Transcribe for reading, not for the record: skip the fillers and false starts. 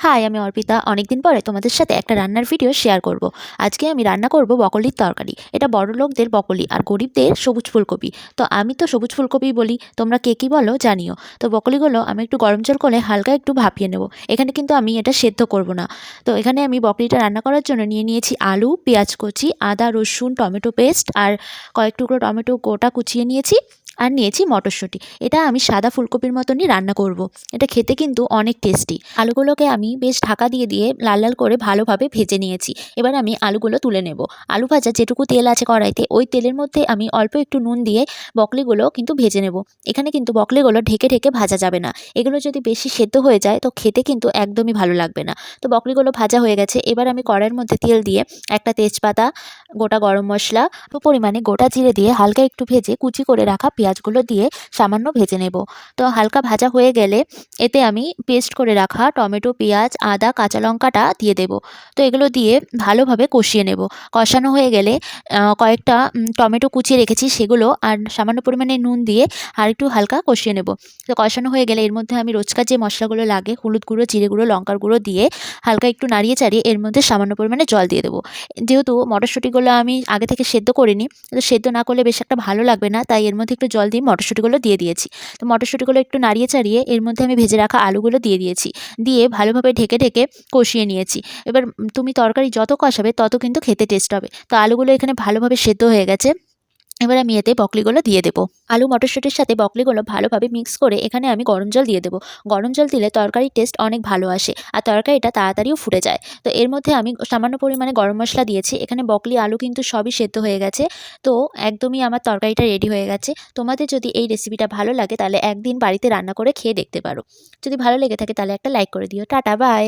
High, আমি অর্পিতা। অনেকদিন পরে তোমাদের সাথে একটা রান্নার ভিডিও শেয়ার করব। আজকে আমি রান্না করব বকলির তরকারি। এটা বড়লোকদের বকলি আর গরিবদের সবুজ ফুলকপি। তো আমি তো সবুজ ফুলকপি বলি, তোমরা কে কী বলো জানিও। তো বকলিগুলো আমি একটু গরম জল করে হালকা একটু ভাপিয়ে নেব। এখানে কিন্তু আমি এটা সেদ্ধ করব না। তো এখানে আমি বকলিটা রান্না করার জন্য নিয়ে নিয়েছি আলু, পেঁয়াজ কুচি, আদা রসুন টমেটো পেস্ট আর কয়েক টুকরো টমেটো গোটা কুচিয়ে নিয়েছি। আর নিয়েছি মটরশুঁটি। এটা আমি সাদা ফুলকপির মতনই রান্না করব। এটা খেতে কিন্তু অনেক টেস্টি। আলুগুলোকে আমি বেশ ঢাকা দিয়ে দিয়ে লাল লাল করে ভালোভাবে ভেজে নিয়েছি। এবার আমি আলুগুলো তুলে নেব। আলু ভাজার যেটুকু তেল আছে কড়াইতে, ওই তেলের মধ্যে আমি অল্প একটু নুন দিয়ে বকলিগুলো কিন্তু ভেজে নেব। এখানে কিন্তু বকলিগুলো ঢেকে ঢেকে ভাজা যাবে না। এগুলো যদি বেশি সেদ্ধ হয়ে যায় তো খেতে কিন্তু একদমই ভালো লাগবে না। তো বকলিগুলো ভাজা হয়ে গেছে। এবার আমি কড়াইয়ের মধ্যে তেল দিয়ে একটা তেজপাতা, গোটা গরম মশলা, পরিমাণে গোটা জিরে দিয়ে হালকা একটু ভেজে কুচি করে রাখা পেঁয়াজগুলো দিয়ে সামান্য ভেজে নেব। তো হালকা ভাজা হয়ে গেলে এতে আমি পেস্ট করে রাখা টমেটো, পেঁয়াজ, আদা, কাঁচা লঙ্কাটা দিয়ে দেব। তো এগুলো দিয়ে ভালোভাবে কষিয়ে নেব। কষানো হয়ে গেলে কয়েকটা টমেটো কুচিয়ে রেখেছি সেগুলো আর সামান্য পরিমাণে নুন দিয়ে আরেকটু হালকা কষিয়ে নেব। তো কষানো হয়ে গেলে এর মধ্যে আমি রোজকার যে মশলাগুলো লাগে হলুদ গুঁড়ো, জিরে গুঁড়ো, লঙ্কার গুঁড়ো দিয়ে হালকা একটু নাড়িয়ে চাড়িয়ে এর মধ্যে সামান্য পরিমাণে জল দিয়ে দেবো। যেহেতু মটরশুঁটিগুলো আমি আগে থেকে সেদ্ধ করিনি, তো সেদ্ধ না করলে বেশ একটা ভালো লাগবে না, তাই এর মধ্যে একটু জল দিয়ে মটরশুঁটিগুলো দিয়ে দিয়েছি। তো মটরশুঁটিগুলো একটু নাড়িয়ে চাড়িয়ে এর মধ্যে আমি ভেজে রাখা আলুগুলো দিয়ে দিয়েছি। দিয়ে ভালোভাবে ঢেকে ঢেকে কষিয়ে নিয়েছি। এবার তুমি তরকারি যত কষাবে তত কিন্তু খেতে টেস্ট হবে। তো আলুগুলো এখানে ভালোভাবে সেদ্ধ হয়ে গেছে। এবার আমি এতে বকলিগুলো দিয়ে দেবো। আলু মটরশুঁটির সাথে বকলিগুলো ভালোভাবে মিক্স করে এখানে আমি গরম জল দিয়ে দেবো। গরম জল দিলে তরকারির টেস্ট অনেক ভালো আসে আর তরকারিটা তাড়াতাড়িও ফুটে যায়। তো এর মধ্যে আমি সামান্য পরিমাণে গরম মশলা দিয়েছি। এখানে বকলি, আলু কিন্তু সবই সেদ্ধ হয়ে গেছে। তো একদমই আমার তরকারিটা রেডি হয়ে গেছে। তোমাদের যদি এই রেসিপিটা ভালো লাগে তাহলে একদিন বাড়িতে রান্না করে খেয়ে দেখতে পারো। যদি ভালো লেগে থাকে তাহলে একটা লাইক করে দিও। Tata, by.